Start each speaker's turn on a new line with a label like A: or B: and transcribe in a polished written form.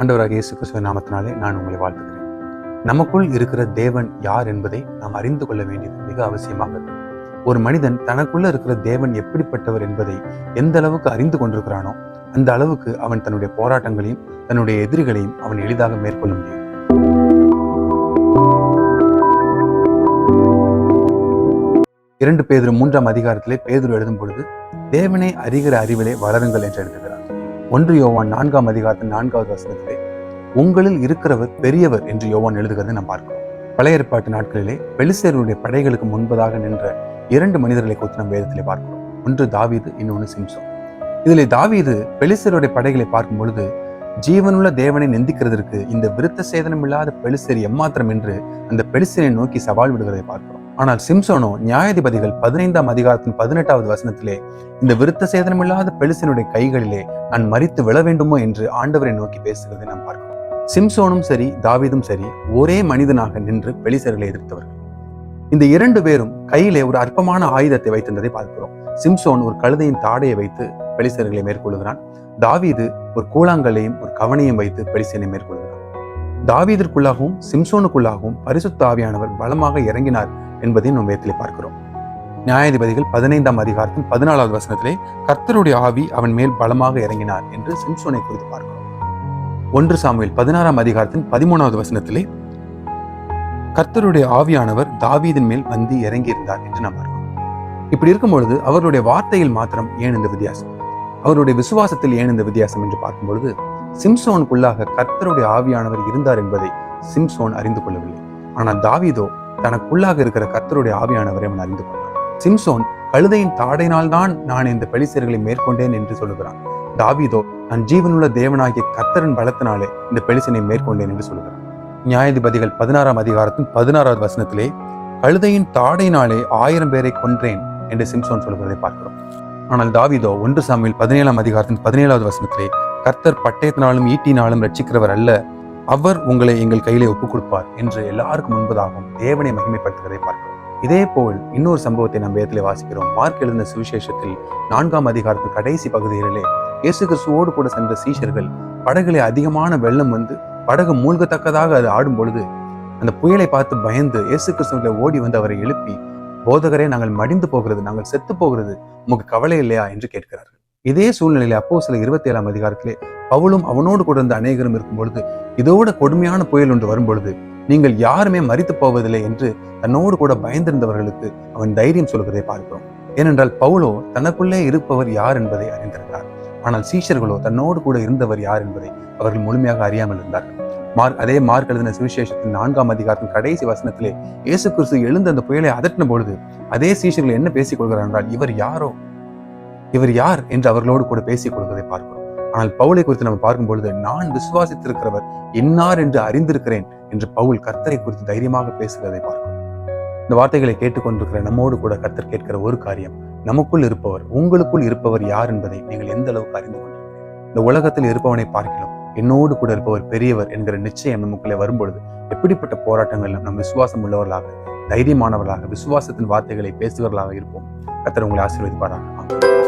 A: ஆண்டவராக இயேசு கிறிஸ்துவின் நாமத்தினாலே நான் உங்களை வாழ்த்துகிறேன். நமக்குள் இருக்கிற தேவன் யார் என்பதை நாம் அறிந்து கொள்ள வேண்டியது மிக அவசியமாக இருக்கு. ஒரு மனிதன் தனக்குள்ள இருக்கிற தேவன் எப்படிப்பட்டவர் என்பதை எந்த அளவுக்கு அறிந்து கொண்டிருக்கிறானோ அந்த அளவுக்கு அவன் தன்னுடைய போராட்டங்களையும் தன்னுடைய எதிரிகளையும் அவன் எளிதாக மேற்கொள்ள முடியும். இரண்டு பேதுரு 3ஆம் அதிகாரத்திலே பேதுரு எழுதும் பொழுது தேவனை அறிகிற அறிவிலே வளருங்கள் என்று எழுதுகிறார். 1 யோவான் 4ஆம் அதிகாரத்தின் 4வது வசனத்திலே உங்களில் இருக்கிறவர் பெரியவர் என்று யோவான் எழுதுகிறதை நாம் பார்க்கிறோம். பழைய ஏற்பாட்டு நாட்களிலே பெலிஸ்தேருடைய படைகளுக்கு முன்பதாக நின்ற 2 மனிதர்களை குறித்து நம் வேதத்திலே பார்க்கிறோம். ஒன்று தாவீது, இன்னொன்று சிம்சோன். இதிலே தாவீது பெலிஸ்தேருடைய படைகளை பார்க்கும் பொழுது ஜீவனுள்ள தேவனை நிந்திக்கிறதற்கு இந்த விருத்த சேதனம் இல்லாத பெலிஸ்தேர் எம்மாத்திரம் என்று அந்த பெலிஸ்தேரை நோக்கி சவால் விடுகிறதை பார்க்கிறோம். ஆனால் சிம்சோனோ நியாயாதிபதிகள் 15ஆம் அதிகாரத்தின் 18வது வசனத்திலே இந்த விருத்த சேதனம் இல்லாத பெலிஸ்தேருடைய கைகளிலே நான் மரித்து விழ வேண்டுமோ என்று ஆண்டவரை நோக்கி பேசுகிறதை நாம் பார்க்கிறோம். சிம்சோனும் சரி தாவீதும் சரி ஒரே மனிதனாக நின்று பெலிஸ்தர்களை எதிர்த்தவர்கள். இந்த 2 பேரும் கையிலே ஒரு அற்பமான ஆயுதத்தை வைத்திருந்ததை பார்க்கிறோம். சிம்சோன் ஒரு கழுதையின் தாடையை வைத்து பெலிஸ்தர்களை மேற்கொள்கிறான். தாவீது ஒரு கூழாங்கல்லையும் ஒரு கவனையும் வைத்து பெலிஸ்தரை மேற்கொள்கிறான். தாவீதிற்குள்ளாகவும் சிம்சோனுக்குள்ளாகவும் பரிசுத்த ஆவியானவர் பலமாக இறங்கினார் என்பதையும் நாம் வேதத்திலே பார்க்கிறோம். நியாயாதிபதிகள் 15ஆம் அதிகாரத்தின் 14வது வசனத்திலே கர்த்தருடைய ஆவி அவன் மேல் பலமாக இறங்கினார் என்று சிம்சோனை குறித்து பார்க்கிறோம். 1 சாமுவேல் 16ஆம் அதிகாரத்தின் 13வது வசனத்திலே கர்த்தருடைய ஆவியானவர் தாவீதின் மேல் வந்து இறங்கி இருந்தார் என்று நாம் பார்க்கிறோம். இப்படி இருக்கும் பொழுது அவர்களுடைய வார்த்தையில் மாத்திரம் ஏன் இந்த வித்தியாசம், அவருடைய விசுவாசத்தில் ஏன் இந்த வித்தியாசம் என்று பார்க்கும் பொழுது சிம்சோனுக்குள்ளாக கர்த்தருடைய ஆவியானவர் இருந்தார் என்பதை சிம்சோன் அறிந்து கொள்ளவில்லை. ஆனால் தாவீதோ தனக்குள்ளாக இருக்கிற கர்த்தருடைய ஆவியானவரை அவன் அறிந்து கொண்டான். சிம்சோன் கழுதையின் தாடையினால் தான் நான் இந்த பெலிஸ்தர்களை மேற்கொண்டேன் என்று சொல்லுகிறான். தாவீதோ நான் ஜீவனுள்ள தேவனாகிய கர்த்தரின் பலத்தினாலே இந்த பெலிஸ்தனை மேற்கொண்டேன் என்று சொல்லுகிறான். நியாயாதிபதிகள் 16ஆம் அதிகாரத்தின் 16வது வசனத்திலே கழுதையின் தாடையினாலே 1000 பேரை கொன்றேன் என்று சிம்சோன் சொல்கிறதை பார்க்கிறோம். ஆனால் தாவீதோ 1 சாமுவேல் 17ஆம் அதிகாரத்தின் 17வது வசனத்திலே கர்த்தர் பட்டயத்தினாலும் ஈட்டினாலும் ரட்சிக்கிறவர் அல்ல, அவர் உங்களை எங்கள் கையிலே ஒப்புக் கொடுப்பார் என்று எல்லாருக்கும் முன்பதாகவும் தேவனை மகிமைப்படுத்துவதை பார்க்கிறோம். இதே போல் இன்னொரு சம்பவத்தை நம் வேதத்திலே வாசிக்கிறோம். மார்க் எழுதின சுவிசேஷத்தில் 4ஆம் அதிகாரத்தின் கடைசி பகுதிகளிலே இயேசு கிறிஸ்துவோடு கூட சென்ற சீஷர்கள் படகுல அதிகமான வெள்ளம் வந்து படகு மூழ்கத்தக்கதாக அது ஆடும் பொழுது அந்த புயலை பார்த்து பயந்து இயேசு கிறிஸ்துவிலே ஓடி வந்து அவரை எழுப்பி, போதகரே நாங்கள் மடிந்து போகிறது, நாங்கள் செத்து போகிறது, உமக்கு கவலை இல்லையா என்று கேட்கிறார்கள். இதே சூழ்நிலையில அப்போஸ்தலர் 27ஆம் அதிகாரத்திலே பவுலும் அவனோடு கூட இருந்த அநேகரும் இருக்கும் பொழுது இதோட கொடுமையான புயல் ஒன்று வரும் பொழுது நீங்கள் யாருமே மரித்து போவதில்லை என்று தன்னோடு கூட பயந்திருந்தவர்களுக்கு அவன் தைரியம் சொல்கிறதை பார்க்கிறோம். ஏனென்றால் பவுலோ தனக்குள்ளே இருப்பவர் யார் என்பதை அறிந்திருந்தார். ஆனால் சீஷர்களோ தன்னோடு கூட இருந்தவர் யார் என்பதை அவர்கள் முழுமையாக அறியாமல் இருந்தார்கள். அதே மார்க் எழுதின சுவிசேஷத்தின் 4ஆம் அதிகாரத்தின் கடைசி வசனத்திலே இயேசு கிறிஸ்து எழுந்த அந்த புயலை அதட்டின பொழுது அதே சீஷர்கள் என்ன பேசிக் கொள்கிறார் என்றால் இவர் யார் என்று அவர்களோடு கூட பேசிக் கொள்வதை பார்க்கிறோம். ஆனால் பவுலை குறித்து நம்ம பார்க்கும் பொழுது நான் விசுவாசித்திருக்கிறவர் இன்னார் என்று அறிந்திருக்கிறேன் என்று பவுல் கர்த்தரை குறித்து தைரியமாக பேசுகிறதை பார்க்கிறோம். இந்த வார்த்தைகளை கேட்டுக்கொண்டிருக்கிற நம்மோடு கூட கர்த்தர் கேட்கிற ஒரு காரியம், நமக்குள் இருப்பவர் உங்களுக்குள் இருப்பவர் யார் என்பதை நீங்கள் எந்த அளவுக்கு அறிந்து கொண்டிருக்கிறீர்கள்? இந்த உலகத்தில் இருப்பவனை பார்க்கலாம் என்னோடு கூட இருப்பவர் பெரியவர் என்கிற நிச்சயம் நமக்குள்ளே வரும்பொழுது எப்படிப்பட்ட போராட்டங்கள் நம் விசுவாசம் உள்ளவர்களாக தைரியமானவர்களாக விசுவாசத்தின் வார்த்தைகளை பேசுவர்களாக இருப்போம். கர்த்தர் உங்களை ஆசீர்வதிப்பாராக.